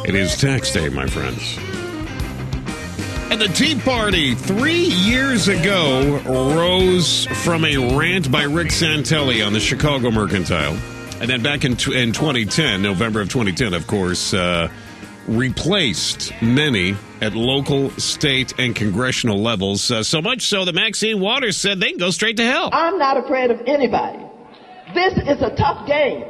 It is tax day, my friends. And the Tea Party 3 years ago rose from a rant by Rick Santelli on the Chicago Mercantile. And then back in 2010, November of 2010, of course, replaced many at local, state, and congressional levels. So much so that Maxine Waters said they can go straight to hell. I'm not afraid of anybody. This is a tough game.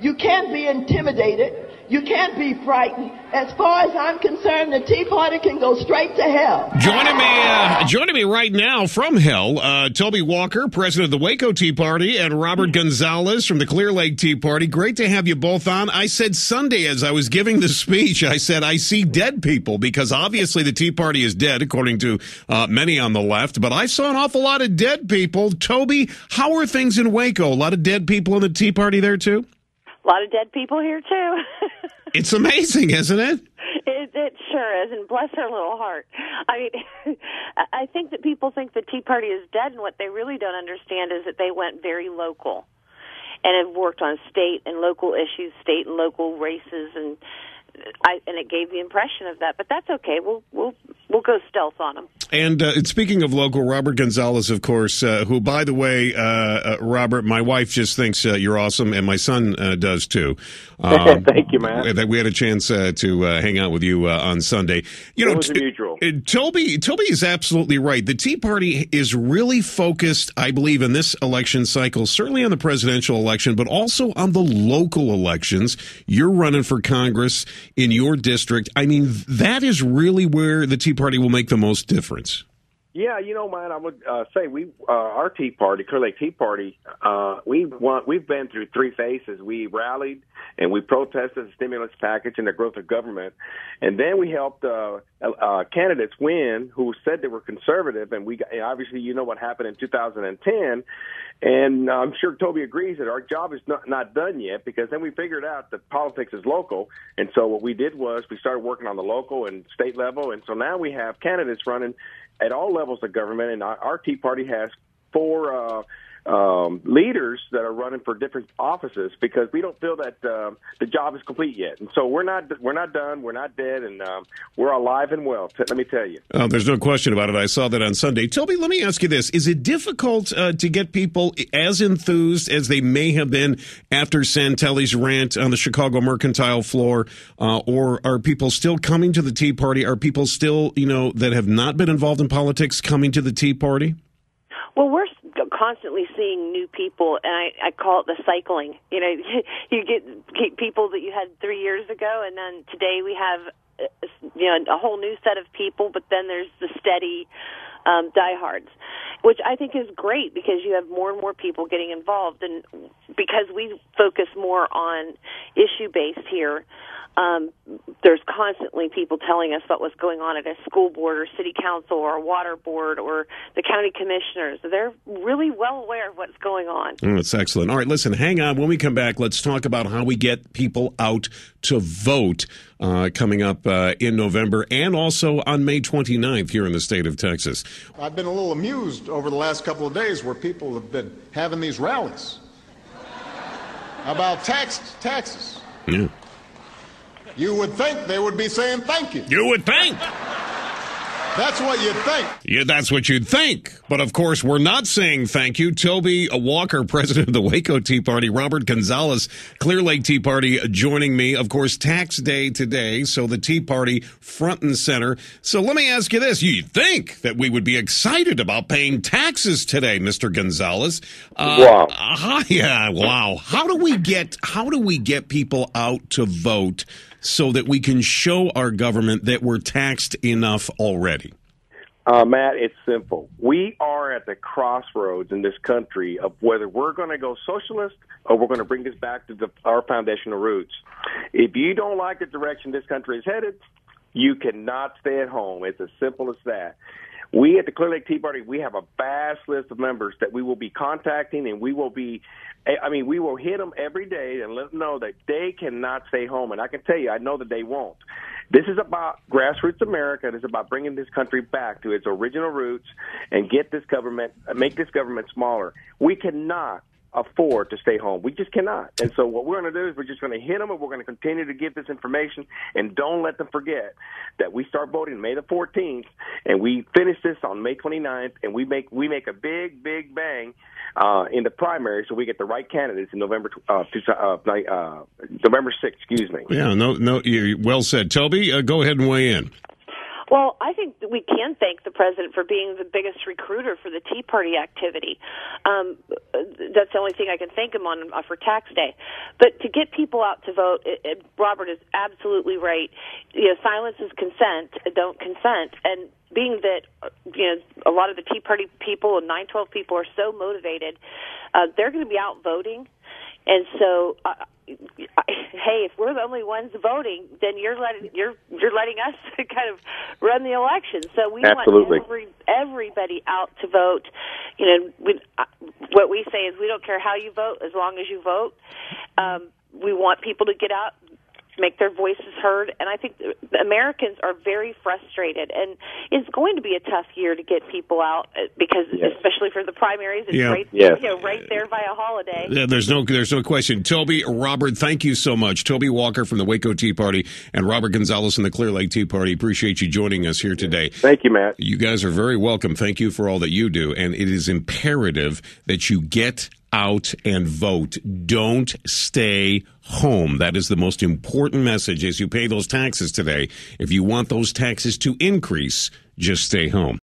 You can't be intimidated. You can't be frightened. As far as I'm concerned, the Tea Party can go straight to hell. Joining me right now from hell, Toby Walker, president of the Waco Tea Party, and Robert Gonzalez from the Clear Lake Tea Party. Great to have you both on. I said Sunday as I was giving the speech, I said I see dead people because obviously the Tea Party is dead, according to many on the left. But I saw an awful lot of dead people. Toby, how are things in Waco? A lot of dead people in the Tea Party there too? A lot of dead people here, too. It's amazing, isn't it? It sure is, and bless her little heart. I mean, I think that people think the Tea Party is dead, and what they really don't understand is that they went very local and have worked on state and local issues, state and local races, and it gave the impression of that. But that's okay. We'll go stealth on them. And speaking of local, Robert Gonzalez, of course, who, by the way, Robert, my wife just thinks you're awesome, and my son does too. Thank you, man. That we had a chance to hang out with you on Sunday. You know, it was mutual. Toby is absolutely right. The Tea Party is really focused, I believe, in this election cycle, certainly on the presidential election, but also on the local elections. You're running for Congress in your district. I mean, that is really where the Tea Party will make the most difference. Yeah, man, I would say our Tea Party, Clear Lake Tea Party, we've been through three phases. We rallied and we protested the stimulus package and the growth of government, and then we helped candidates win who said they were conservative, and obviously you know what happened in 2010. And I'm sure Toby agrees that our job is not done yet, because then we figured out that politics is local. And so what we did was we started working on the local and state level. And so now we have candidates running at all levels of government. And our Tea Party has four leaders that are running for different offices, because we don't feel that the job is complete yet. And so we're not done, we're not dead, and we're alive and well, let me tell you. There's no question about it. I saw that on Sunday. Toby, let me ask you this. Is it difficult to get people as enthused as they may have been after Santelli's rant on the Chicago Mercantile floor, or are people still coming to the Tea Party? Are people still, that have not been involved in politics coming to the Tea Party? Well, we're constantly seeing new people, and I call it the cycling. You get people that you had 3 years ago, and then today we have a whole new set of people, but then there's the steady diehards, which I think is great, because you have more and more people getting involved, and because we focus more on issue-based here, there's constantly people telling us what was going on at a school board or city council or a water board or the county commissioners. They're really well aware of what's going on. That's excellent. All right, listen, hang on. When we come back, let's talk about how we get people out to vote coming up in November and also on May 29th here in the state of Texas. I've been a little amused over the last couple of days where people have been having these rallies about taxes. Yeah. You would think they would be saying thank you. You would think. That's what you'd think. Yeah, that's what you'd think. But, of course, we're not saying thank you. Toby Walker, president of the Waco Tea Party, Robert Gonzalez, Clear Lake Tea Party, joining me. Of course, tax day today, so the Tea Party front and center. So let me ask you this. You'd think that we would be excited about paying taxes today, Mr. Gonzalez. Wow. Yeah, wow. How do we get people out to vote so that we can show our government that we're taxed enough already? Matt, it's simple. We are at the crossroads in this country of whether we're going to go socialist or we're going to bring this back to our foundational roots. If you don't like the direction this country is headed, you cannot stay at home. It's as simple as that. We at the Clear Lake Tea Party, we have a vast list of members that we will be contacting, and we will hit them every day and let them know that they cannot stay home. And I can tell you, I know that they won't. This is about grassroots America. It is about bringing this country back to its original roots and make this government smaller. We cannot afford to stay home. We just cannot. And so what we're going to do is we're just going to hit them, and we're going to continue to give this information, and don't let them forget that we start voting May the 14th, and we finish this on May 29th, and we make a big bang in the primary, so we get the right candidates in November 6th. Excuse me. Yeah, no, well said, Toby. Go ahead and weigh in. Well, I think that we can thank the president for being the biggest recruiter for the Tea Party activity. That's the only thing I can thank him on for tax day. But to get people out to vote, Robert is absolutely right. Silence is consent. Don't consent. And being that a lot of the Tea Party people and 912 people are so motivated, they're going to be out voting. And so, hey, if we're the only ones voting, then you're letting us kind of run the election. So we Absolutely. want everybody out to vote. What we say is we don't care how you vote as long as you vote. We want people to get out, make their voices heard, and I think Americans are very frustrated, and it's going to be a tough year to get people out because, especially for the primaries, it's right there by a holiday. Yeah, there's no question. Toby, Robert, thank you so much. Toby Walker from the Waco Tea Party and Robert Gonzalez from the Clear Lake Tea Party. Appreciate you joining us here today. Thank you, Matt. You guys are very welcome. Thank you for all that you do, and it is imperative that you get out and vote. Don't stay home. That is the most important message as you pay those taxes today. If you want those taxes to increase, just stay home.